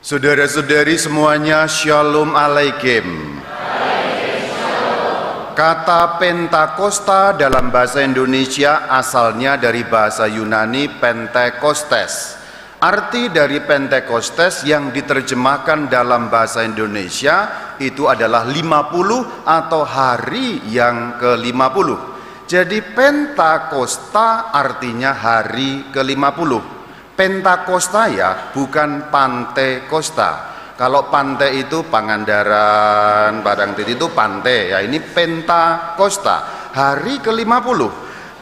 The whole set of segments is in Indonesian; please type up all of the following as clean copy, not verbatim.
Saudara-saudari semuanya, Shalom Alaikum. Kata Pentakosta dalam bahasa Indonesia asalnya dari bahasa Yunani Pentekostes. Arti dari Pentekostes yang diterjemahkan dalam bahasa Indonesia itu adalah 50 atau hari yang ke-50. Jadi Pentakosta artinya hari ke-50. Pentakosta ya, bukan Pantai Kosta. Kalau pantai itu Pangandaran, Padangtit itu pantai ya, ini Pentakosta, hari ke-50.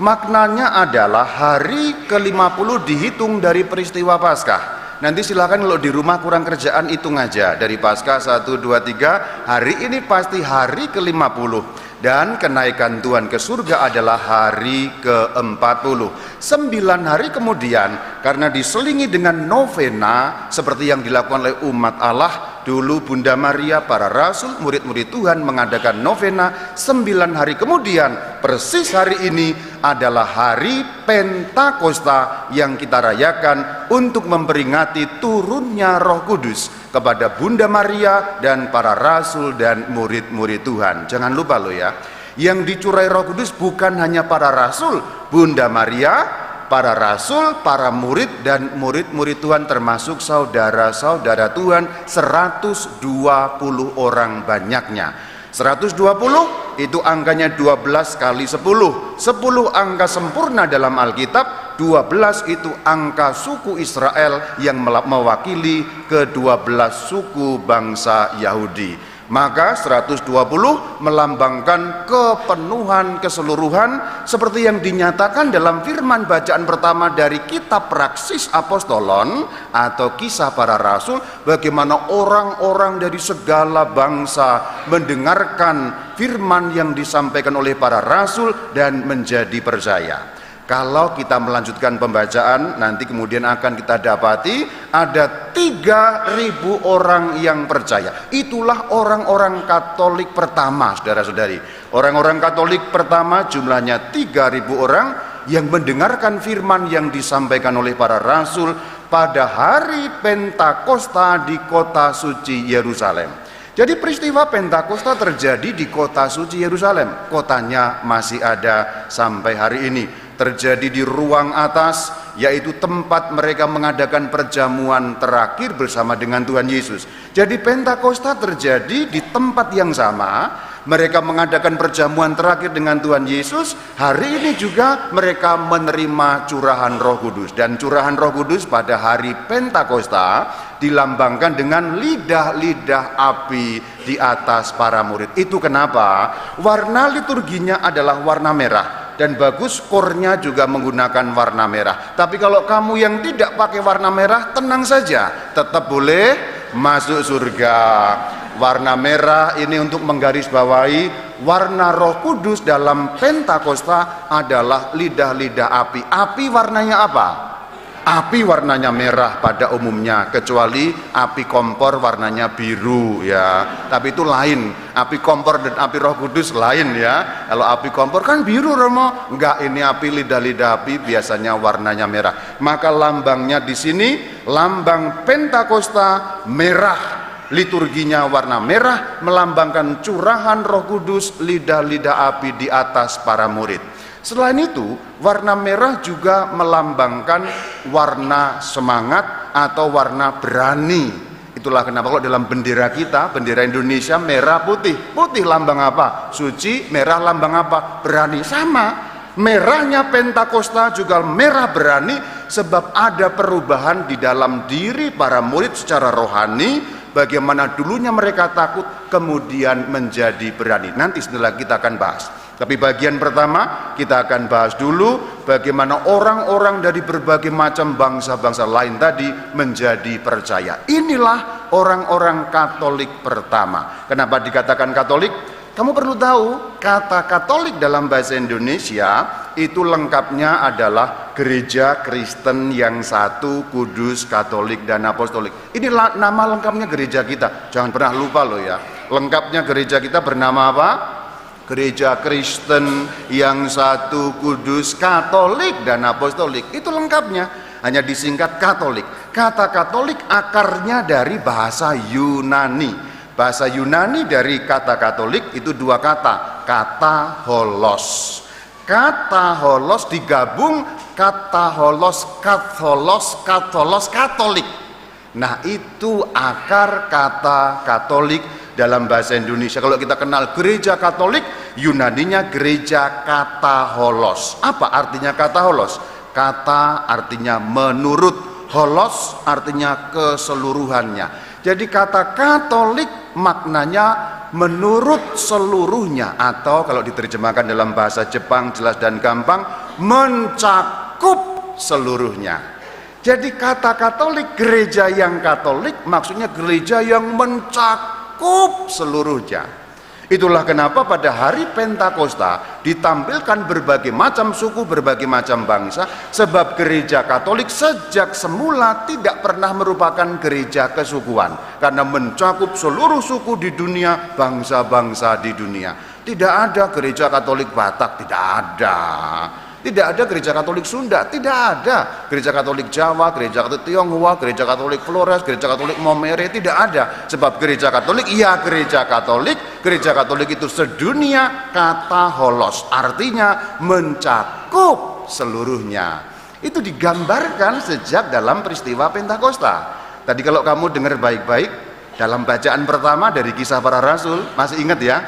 Maknanya adalah hari ke-50 dihitung dari peristiwa Paskah. Nanti silakan kalau di rumah kurang kerjaan hitung aja dari Paskah 1, 2, 3. Hari ini pasti hari ke-50. Dan kenaikan Tuhan ke surga adalah hari ke-40. 9 hari kemudian, karena diselingi dengan novena seperti yang dilakukan oleh umat Allah, dulu Bunda Maria, para rasul, murid-murid Tuhan mengadakan novena. 9 hari kemudian, persis hari ini adalah hari Pentakosta yang kita rayakan untuk memperingati turunnya Roh Kudus kepada Bunda Maria dan para rasul dan murid-murid Tuhan. Jangan lupa loh ya, yang dicurai Roh Kudus bukan hanya para rasul, Bunda Maria, para rasul, para murid dan murid-murid Tuhan, termasuk saudara-saudara Tuhan 120 orang banyaknya. 120 itu angkanya 12 kali 10. 10 angka sempurna dalam Alkitab, 12 itu angka suku Israel yang mewakili ke-12 suku bangsa Yahudi. Maka 120 melambangkan kepenuhan keseluruhan seperti yang dinyatakan dalam firman bacaan pertama dari kitab Praksis Apostolon atau Kisah Para Rasul, bagaimana orang-orang dari segala bangsa mendengarkan firman yang disampaikan oleh para rasul dan menjadi percaya. Kalau kita melanjutkan pembacaan, nanti kemudian akan kita dapati ada 3.000 orang yang percaya. Itulah orang-orang Katolik pertama, saudara-saudari. Orang-orang Katolik pertama jumlahnya 3.000 orang yang mendengarkan firman yang disampaikan oleh para rasul pada hari Pentakosta di kota suci Yerusalem. Jadi peristiwa Pentakosta terjadi di kota suci Yerusalem. Kotanya masih ada sampai hari ini. Terjadi di ruang atas, yaitu tempat mereka mengadakan perjamuan terakhir bersama dengan Tuhan Yesus. Jadi Pentakosta terjadi di tempat yang sama. Mereka mengadakan perjamuan terakhir dengan Tuhan Yesus. Hari ini juga mereka menerima curahan Roh Kudus. Dan curahan Roh Kudus pada hari Pentakosta dilambangkan dengan lidah-lidah api di atas para murid. Itu kenapa warna liturginya adalah warna merah. Dan bagus kornya juga menggunakan warna merah. Tapi kalau kamu yang tidak pakai warna merah, tenang saja, tetap boleh masuk surga. Warna merah ini untuk menggarisbawahi warna Roh Kudus dalam Pentakosta adalah lidah-lidah api. Api warnanya apa? Api warnanya merah pada umumnya, kecuali api kompor warnanya biru ya. Tapi itu lain. Api kompor dan api Roh Kudus lain ya. Kalau api kompor kan biru Romo. Enggak, ini api lidah-lidah api biasanya warnanya merah. Maka lambangnya di sini, lambang Pentakosta merah. Liturginya warna merah melambangkan curahan Roh Kudus, lidah-lidah api di atas para murid. Selain itu, warna merah juga melambangkan warna semangat atau warna berani. Itulah kenapa kalau dalam bendera kita, bendera Indonesia merah putih. Putih lambang apa? Suci, merah lambang apa? Berani. Sama. Merahnya Pentakosta juga merah berani, sebab ada perubahan di dalam diri para murid secara rohani. Bagaimana dulunya mereka takut, kemudian menjadi berani. Nanti setelah kita akan bahas. Tapi bagian pertama kita akan bahas dulu bagaimana orang-orang dari berbagai macam bangsa-bangsa lain tadi menjadi percaya. Inilah orang-orang Katolik pertama. Kenapa dikatakan Katolik? Kamu perlu tahu, kata Katolik dalam bahasa Indonesia itu lengkapnya adalah Gereja Kristen yang satu, kudus, Katolik, dan Apostolik. Ini nama lengkapnya gereja kita. Jangan pernah lupa loh ya. Lengkapnya gereja kita bernama apa? Gereja Kristen yang satu, kudus, Katolik, dan Apostolik. Itu lengkapnya, hanya disingkat Katolik. Kata Katolik akarnya dari bahasa Yunani. Bahasa Yunani dari kata Katolik itu dua kata, kata holos. Kata holos digabung kata holos, katolos, katolik. Nah, itu akar kata Katolik dalam bahasa Indonesia. Kalau kita kenal gereja Katolik, Yunaninya gereja kata holos. Apa artinya kata holos? Kata artinya menurut, holos artinya keseluruhannya. Jadi kata Katolik maknanya menurut seluruhnya, atau kalau diterjemahkan dalam bahasa Jepang jelas dan gampang, mencakup seluruhnya. Jadi kata Katolik, gereja yang Katolik maksudnya gereja yang mencakup seluruhnya. Itulah kenapa pada hari Pentakosta ditampilkan berbagai macam suku, berbagai macam bangsa, sebab gereja Katolik sejak semula tidak pernah merupakan gereja kesukuan, karena mencakup seluruh suku di dunia, bangsa-bangsa di dunia. Tidak ada gereja Katolik Batak, tidak ada. Tidak ada gereja Katolik Sunda, tidak ada. Gereja Katolik Jawa, gereja Katolik Tionghoa, gereja Katolik Flores, gereja Katolik Momere, tidak ada. Sebab gereja Katolik, ya gereja Katolik itu sedunia, kata holos, artinya mencakup seluruhnya. Itu digambarkan sejak dalam peristiwa Pentakosta. Tadi kalau kamu dengar baik-baik, dalam bacaan pertama dari Kisah Para Rasul, masih ingat ya?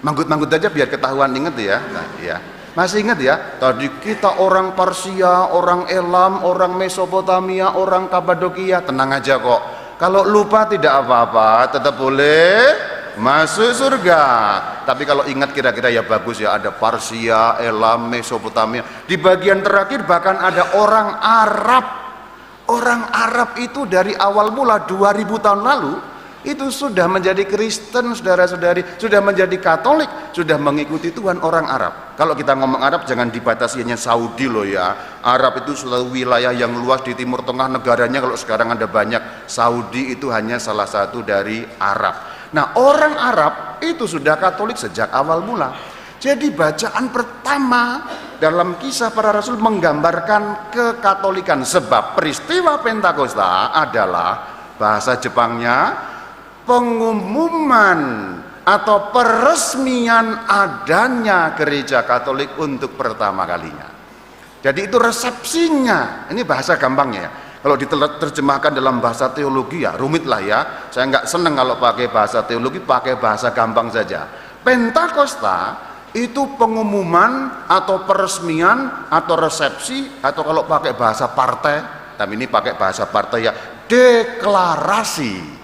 Manggut-manggut aja biar ketahuan, ingat ya. Nah, ya. Masih ingat ya, tadi kita orang Parsia, orang Elam, orang Mesopotamia, orang Kapadokia, tenang aja kok. Kalau lupa tidak apa-apa, tetap boleh masuk surga. Tapi kalau ingat kira-kira ya bagus ya, ada Parsia, Elam, Mesopotamia. Di bagian terakhir bahkan ada orang Arab. Orang Arab itu dari awal mula 2000 tahun lalu itu sudah menjadi Kristen, saudara-saudari, sudah menjadi Katolik, sudah mengikuti Tuhan. Orang Arab. Kalau kita ngomong Arab jangan dibatasi hanya Saudi loh ya. Arab itu selalu wilayah yang luas di Timur Tengah, negaranya kalau sekarang ada banyak. Saudi itu hanya salah satu dari Arab. Nah, orang Arab itu sudah Katolik sejak awal mula. Jadi bacaan pertama dalam Kisah Para Rasul menggambarkan kekatolikan, sebab peristiwa Pentakosta adalah, bahasa Jepangnya, pengumuman atau peresmian adanya gereja Katolik untuk pertama kalinya. Jadi itu resepsinya. Ini bahasa gampangnya ya. Kalau diterjemahkan dalam bahasa teologi ya rumit lah ya. Saya nggak seneng kalau pakai bahasa teologi, pakai bahasa gampang saja. Pentakosta itu pengumuman atau peresmian atau resepsi, atau kalau pakai bahasa partai, tapi ini pakai bahasa partai ya, deklarasi.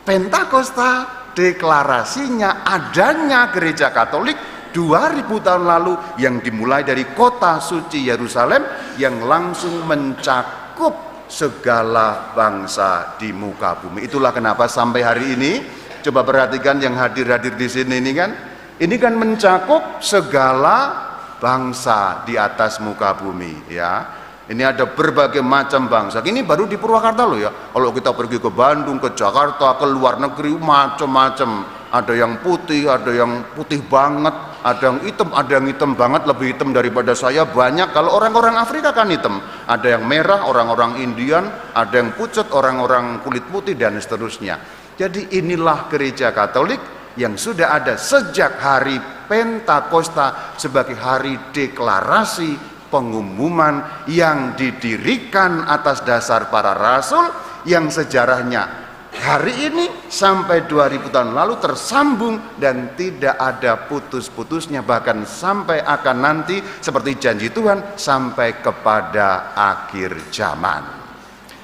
Pentakosta deklarasinya adanya gereja Katolik 2000 tahun lalu yang dimulai dari kota suci Yerusalem yang langsung mencakup segala bangsa di muka bumi. Itulah kenapa sampai hari ini, coba perhatikan yang hadir-hadir di sini ini kan mencakup segala bangsa di atas muka bumi ya. Ini ada berbagai macam bangsa. Ini baru di Purwakarta loh ya. Kalau kita pergi ke Bandung, ke Jakarta, ke luar negeri, macam-macam. Ada yang putih, ada yang putih banget, ada yang hitam banget, lebih hitam daripada saya banyak. Kalau orang-orang Afrika kan hitam. Ada yang merah, orang-orang Indian, ada yang pucat, orang-orang kulit putih, dan seterusnya. Jadi inilah gereja Katolik yang sudah ada sejak hari Pentakosta sebagai hari deklarasi, pengumuman yang didirikan atas dasar para rasul, yang sejarahnya hari ini sampai 2000 tahun lalu tersambung dan tidak ada putus-putusnya, bahkan sampai akan nanti seperti janji Tuhan sampai kepada akhir zaman.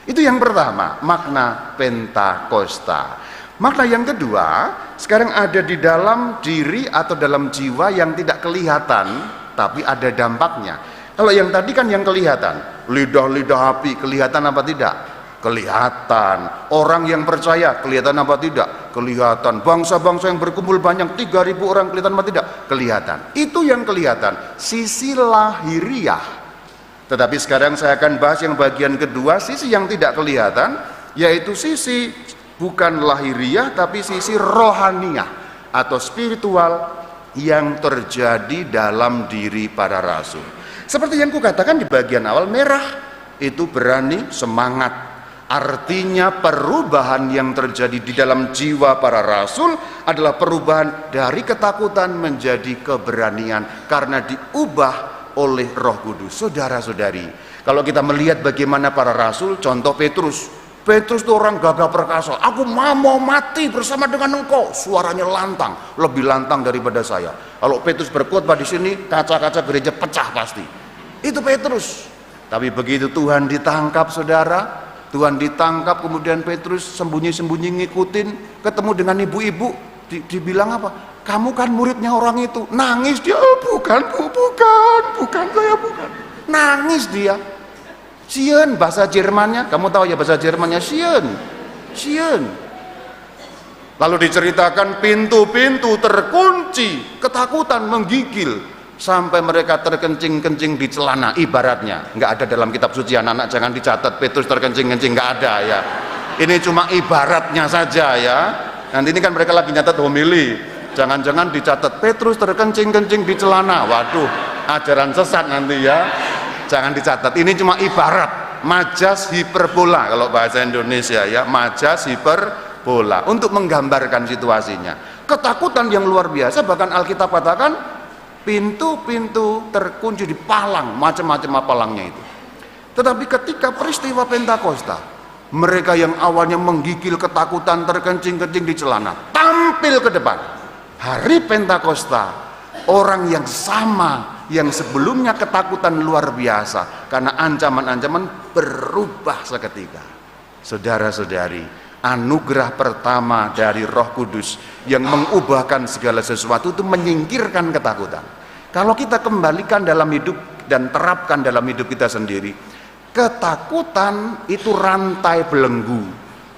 Itu yang pertama, makna Pentakosta. Makna yang kedua, sekarang ada di dalam diri atau dalam jiwa yang tidak kelihatan tapi ada dampaknya. Kalau yang tadi kan yang kelihatan, lidah-lidah api, kelihatan apa tidak? Kelihatan. Orang yang percaya, kelihatan apa tidak? Kelihatan. Bangsa-bangsa yang berkumpul banyak, 3000 orang, kelihatan apa tidak? Kelihatan. Itu yang kelihatan, sisi lahiriah. Tetapi sekarang saya akan bahas yang bagian kedua, sisi yang tidak kelihatan, yaitu sisi bukan lahiriah, tapi sisi rohaniah atau spiritual yang terjadi dalam diri para rasul. Seperti yang kukatakan di bagian awal, merah itu berani, semangat. Artinya perubahan yang terjadi di dalam jiwa para rasul adalah perubahan dari ketakutan menjadi keberanian karena diubah oleh Roh Kudus. Saudara-saudari, kalau kita melihat bagaimana para rasul, contoh Petrus itu orang gagah perkasa. Aku mau mati bersama dengan engkau. Suaranya lantang, lebih lantang daripada saya. Kalau Petrus berkhotbah di sini, kaca-kaca gereja pecah pasti. Itu Petrus. Tapi begitu Tuhan ditangkap, saudara, Tuhan ditangkap, kemudian Petrus sembunyi-sembunyi ngikutin, ketemu dengan ibu-ibu, dibilang apa? Kamu kan muridnya orang itu. Nangis dia, oh, bukan saya bukan. Nangis dia. Sion bahasa Jermannya, kamu tahu ya bahasa Jermannya Sion. Lalu diceritakan pintu-pintu terkunci, ketakutan menggigil. Sampai mereka terkencing-kencing di celana, ibaratnya. Nggak ada dalam kitab suci, anak-anak jangan dicatat Petrus terkencing-kencing, nggak ada ya. Ini cuma ibaratnya saja ya. Nanti ini kan mereka lagi nyatat homili, jangan-jangan dicatat Petrus terkencing-kencing di celana. Waduh, ajaran sesat nanti ya. Jangan dicatat, ini cuma ibarat, majas hiperbola kalau bahasa Indonesia ya, majas hiperbola untuk menggambarkan situasinya. Ketakutan yang luar biasa, bahkan Alkitab katakan pintu-pintu terkunci di palang, macam-macam palangnya itu. Tetapi ketika peristiwa Pentakosta, mereka yang awalnya menggigil ketakutan terkencing-kencing di celana tampil ke depan. Hari Pentakosta, orang yang sama yang sebelumnya ketakutan luar biasa karena ancaman-ancaman berubah seketika. Saudara-saudari, anugerah pertama dari Roh Kudus yang mengubahkan segala sesuatu itu menyingkirkan ketakutan. Kalau kita kembalikan dalam hidup dan terapkan dalam hidup kita sendiri, ketakutan itu rantai belenggu.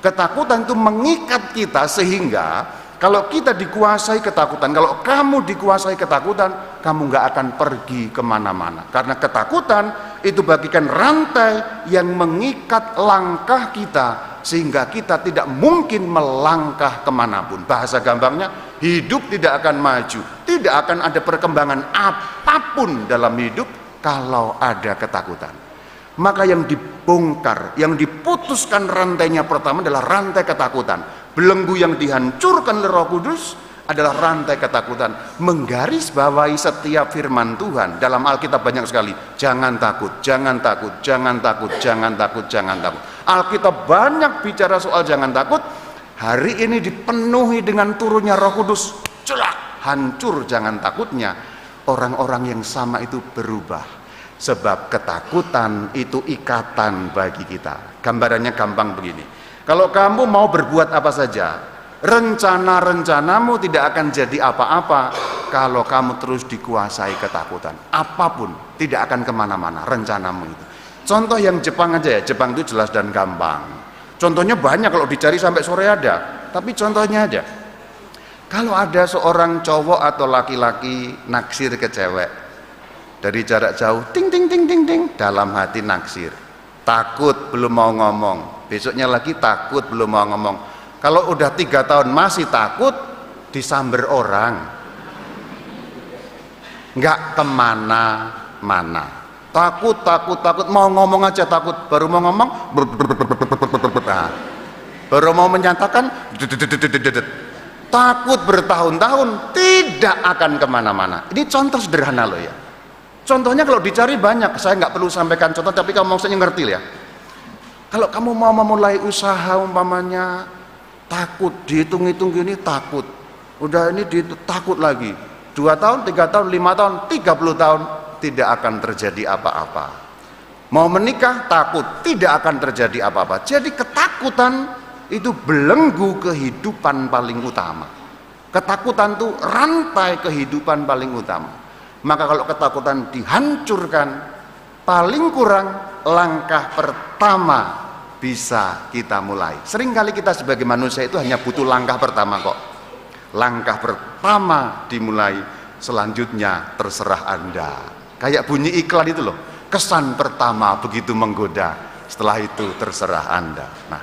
Ketakutan itu mengikat kita sehingga kalau kita dikuasai ketakutan, kalau kamu dikuasai ketakutan, kamu nggak akan pergi kemana-mana. Karena ketakutan itu bagikan rantai yang mengikat langkah kita, sehingga kita tidak mungkin melangkah kemanapun. Bahasa gampangnya, hidup tidak akan maju, tidak akan ada perkembangan apapun dalam hidup kalau ada ketakutan. Maka yang dibongkar, yang diputuskan rantainya pertama adalah rantai ketakutan. Belenggu yang dihancurkan oleh Roh Kudus adalah rantai ketakutan. Menggarisbawahi setiap firman Tuhan dalam Alkitab banyak sekali. Jangan takut, jangan takut, jangan takut, jangan takut, jangan takut. Alkitab banyak bicara soal jangan takut. Hari ini dipenuhi dengan turunnya Roh Kudus. Celak, hancur jangan takutnya. Orang-orang yang sama itu berubah. Sebab ketakutan itu ikatan bagi kita. Gambarannya gampang begini. Kalau kamu mau berbuat apa saja, rencana-rencanamu tidak akan jadi apa-apa kalau kamu terus dikuasai ketakutan. Apapun tidak akan kemana-mana rencanamu itu. Contoh yang Jepang aja ya, Jepang itu jelas dan gampang. Contohnya banyak, kalau dicari sampai sore ada. Tapi contohnya aja, kalau ada seorang cowok atau laki-laki naksir ke cewek, dari jarak jauh, ting ting ting ting ting, dalam hati naksir, takut belum mau ngomong. Besoknya lagi takut belum mau ngomong. Kalau udah 3 tahun masih takut, disamber orang, nggak kemana-mana. Takut mau ngomong aja takut, baru mau ngomong, baru mau menyatakan, takut bertahun-tahun tidak akan kemana-mana. Ini contoh sederhana loh ya. Contohnya kalau dicari banyak, saya nggak perlu sampaikan contoh, tapi kamu maksudnya ngerti ya. Kalau kamu mau memulai usaha umpamanya, takut, dihitung-hitung gini takut, udah ini takut lagi, 2 tahun, 3 tahun, 5 tahun, 30 tahun, tidak akan terjadi apa-apa. Mau menikah takut, tidak akan terjadi apa-apa. Jadi ketakutan itu belenggu kehidupan paling utama. Ketakutan itu rantai kehidupan paling utama. Maka kalau ketakutan dihancurkan, paling kurang langkah pertama bisa kita mulai. Seringkali kita sebagai manusia itu hanya butuh langkah pertama kok. Langkah pertama dimulai, selanjutnya terserah Anda. Kayak bunyi iklan itu loh, kesan pertama begitu menggoda, setelah itu terserah Anda. Nah,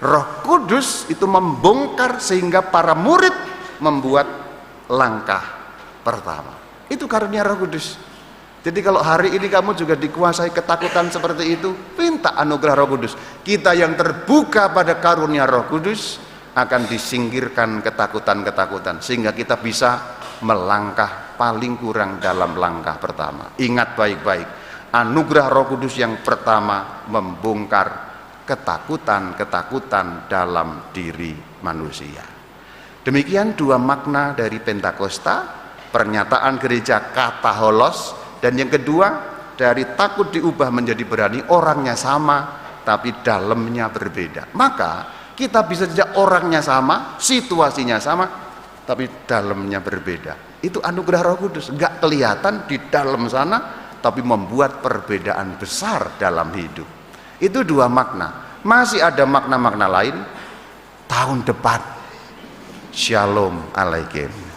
Roh Kudus itu membongkar sehingga para murid membuat langkah pertama. Itu karunia Roh Kudus. Jadi kalau hari ini kamu juga dikuasai ketakutan seperti itu, minta anugerah Roh Kudus. Kita yang terbuka pada karunia Roh Kudus akan disingkirkan ketakutan-ketakutan, sehingga kita bisa melangkah paling kurang dalam langkah pertama. Ingat baik-baik, anugerah Roh Kudus yang pertama membongkar ketakutan-ketakutan dalam diri manusia. Demikian dua makna dari Pentakosta, pernyataan gereja kataholos, dan yang kedua dari takut diubah menjadi berani, orangnya sama tapi dalamnya berbeda. Maka kita bisa saja orangnya sama, situasinya sama, tapi dalamnya berbeda. Itu anugerah Roh Kudus, nggak kelihatan di dalam sana, tapi membuat perbedaan besar dalam hidup. Itu dua makna. Masih ada makna-makna lain. Tahun depan. Shalom alaikum.